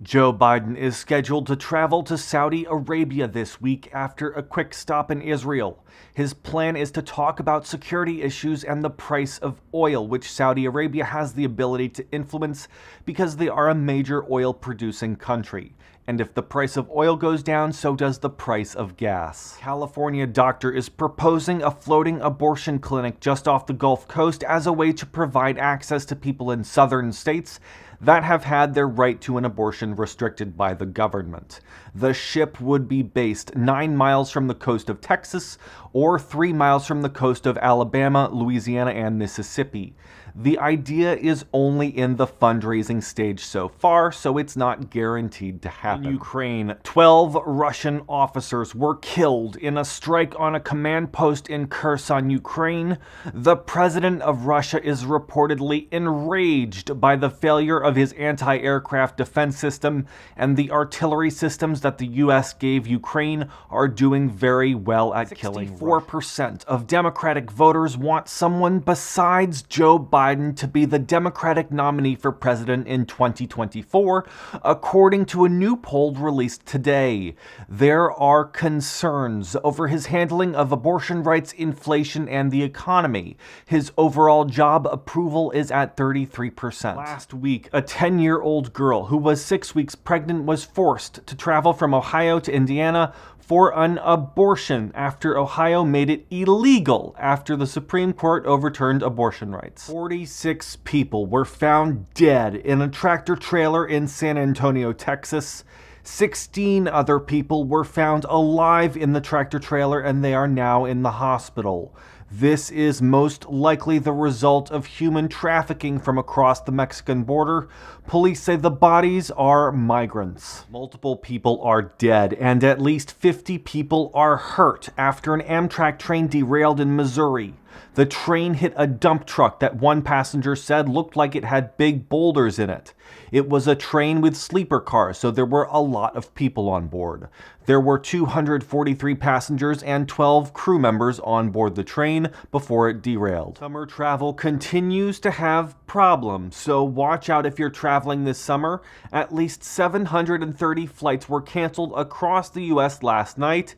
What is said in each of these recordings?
Joe Biden is scheduled to travel to Saudi Arabia this week after a quick stop in Israel. His plan is to talk about security issues and the price of oil, which Saudi Arabia has the ability to influence because they are a major oil-producing country. And if the price of oil goes down, so does the price of gas. California doctor is proposing a floating abortion clinic just off the Gulf Coast as a way to provide access to people in southern states that have had their right to an abortion restricted by the government. The ship would be based 9 miles from the coast of Texas or 3 miles from the coast of Alabama, Louisiana, and Mississippi. The idea is only in the fundraising stage so far, so it's not guaranteed to happen. In Ukraine, 12 Russian officers were killed in a strike on a command post in Kherson, Ukraine. The president of Russia is reportedly enraged by the failure of his anti-aircraft defense system, and the artillery systems that the US gave Ukraine are doing very well at killing. 64% of Democratic voters want someone besides Joe Biden to be the Democratic nominee for president in 2024, according to a new poll released today. There are concerns over his handling of abortion rights, inflation, and the economy. His overall job approval is at 33%. Last week, a 10-year-old girl who was 6 weeks pregnant was forced to travel from Ohio to Indiana for an abortion after Ohio made it illegal after the Supreme Court overturned abortion rights. 46 people were found dead in a tractor trailer in San Antonio, Texas. 16 other people were found alive in the tractor trailer, and they are now in the hospital. This is most likely the result of human trafficking from across the Mexican border. Police say the bodies are migrants. Multiple people are dead, and at least 50 people are hurt after an Amtrak train derailed in Missouri. The train hit a dump truck that one passenger said looked like it had big boulders in it. It was a train with sleeper cars, so there were a lot of people on board. There were 243 passengers and 12 crew members on board the train before it derailed. Summer travel continues to have problems, so watch out if you're traveling this summer. At least 730 flights were canceled across the US last night.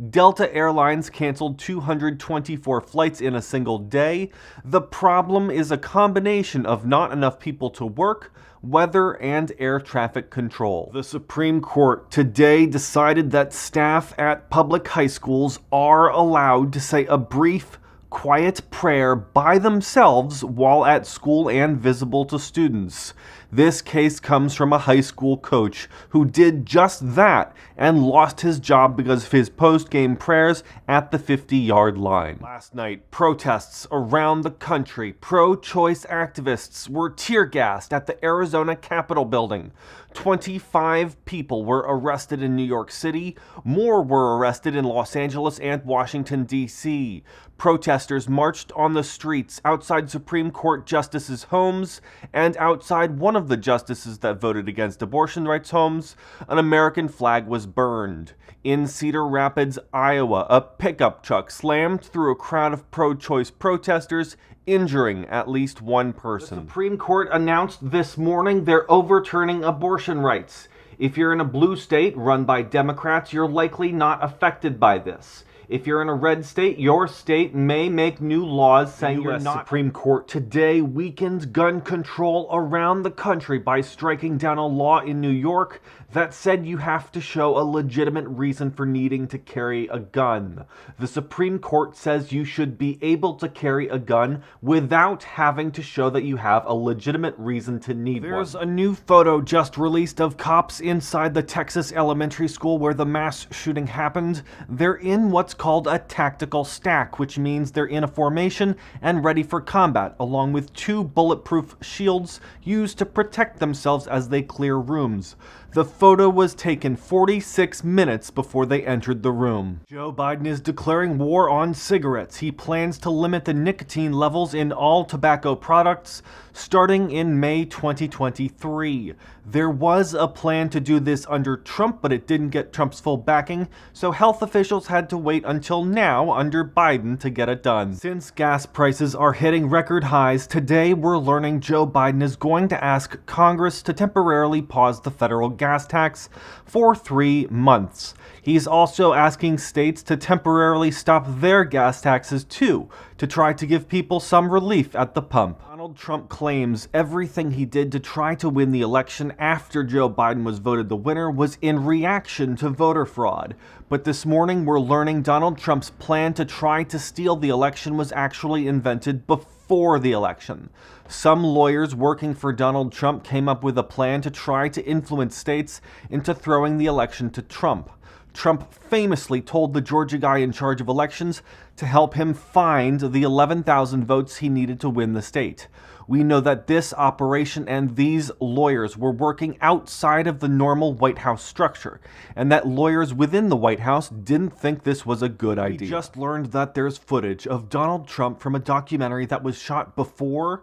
Delta Airlines canceled 224 flights in a single day. The problem is a combination of not enough people to work, weather, and air traffic control. The Supreme Court today decided that staff at public high schools are allowed to say a brief, quiet prayer by themselves while at school and visible to students. This case comes from a high school coach who did just that and lost his job because of his post-game prayers at the 50-yard line. Last night, protests around the country, pro-choice activists were tear-gassed at the Arizona Capitol building. 25 people were arrested in New York City. More were arrested in Los Angeles and Washington, D.C. Protesters marched on the streets outside Supreme Court justices' homes and outside one of the justices that voted against abortion rights homes. An American flag was burned. In Cedar Rapids, Iowa, a pickup truck slammed through a crowd of pro-choice protesters, injuring at least one person. The Supreme Court announced this morning they're overturning abortion rights. If you're in a blue state run by Democrats, you're likely not affected by this. If you're in a red state, your state may make new laws saying you're not. The Supreme Court today weakened gun control around the country by striking down a law in New York that said you have to show a legitimate reason for needing to carry a gun. The Supreme Court says you should be able to carry a gun without having to show that you have a legitimate reason to need one. There's a new photo just released of cops inside the Texas elementary school where the mass shooting happened. They're in what's called a tactical stack, which means they're in a formation and ready for combat, along with 2 bulletproof shields used to protect themselves as they clear rooms. The photo was taken 46 minutes before they entered the room. Joe Biden is declaring war on cigarettes. He plans to limit the nicotine levels in all tobacco products. starting in May 2023. There was a plan to do this under Trump, but it didn't get Trump's full backing, so health officials had to wait until now under Biden to get it done. Since gas prices are hitting record highs, today we're learning Joe Biden is going to ask Congress to temporarily pause the federal gas tax for 3 months. He's also asking states to temporarily stop their gas taxes too, to try to give people some relief at the pump. Donald Trump claims everything he did to try to win the election after Joe Biden was voted the winner was in reaction to voter fraud. But this morning we're learning Donald Trump's plan to try to steal the election was actually invented before the election. Some lawyers working for Donald Trump came up with a plan to try to influence states into throwing the election to Trump. Trump famously told the Georgia guy in charge of elections to help him find the 11,000 votes he needed to win the state. We know that this operation and these lawyers were working outside of the normal White House structure, and that lawyers within the White House didn't think this was a good idea. We just learned that there's footage of Donald Trump from a documentary that was shot before,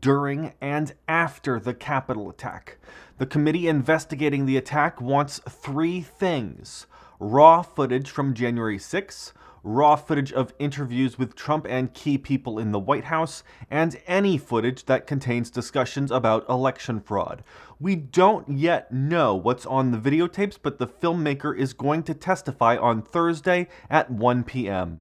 during, and after the Capitol attack. The committee investigating the attack wants 3 things: raw footage from January 6th, raw footage of interviews with Trump and key people in the White House, and any footage that contains discussions about election fraud. We don't yet know what's on the videotapes, but the filmmaker is going to testify on Thursday at 1 p.m.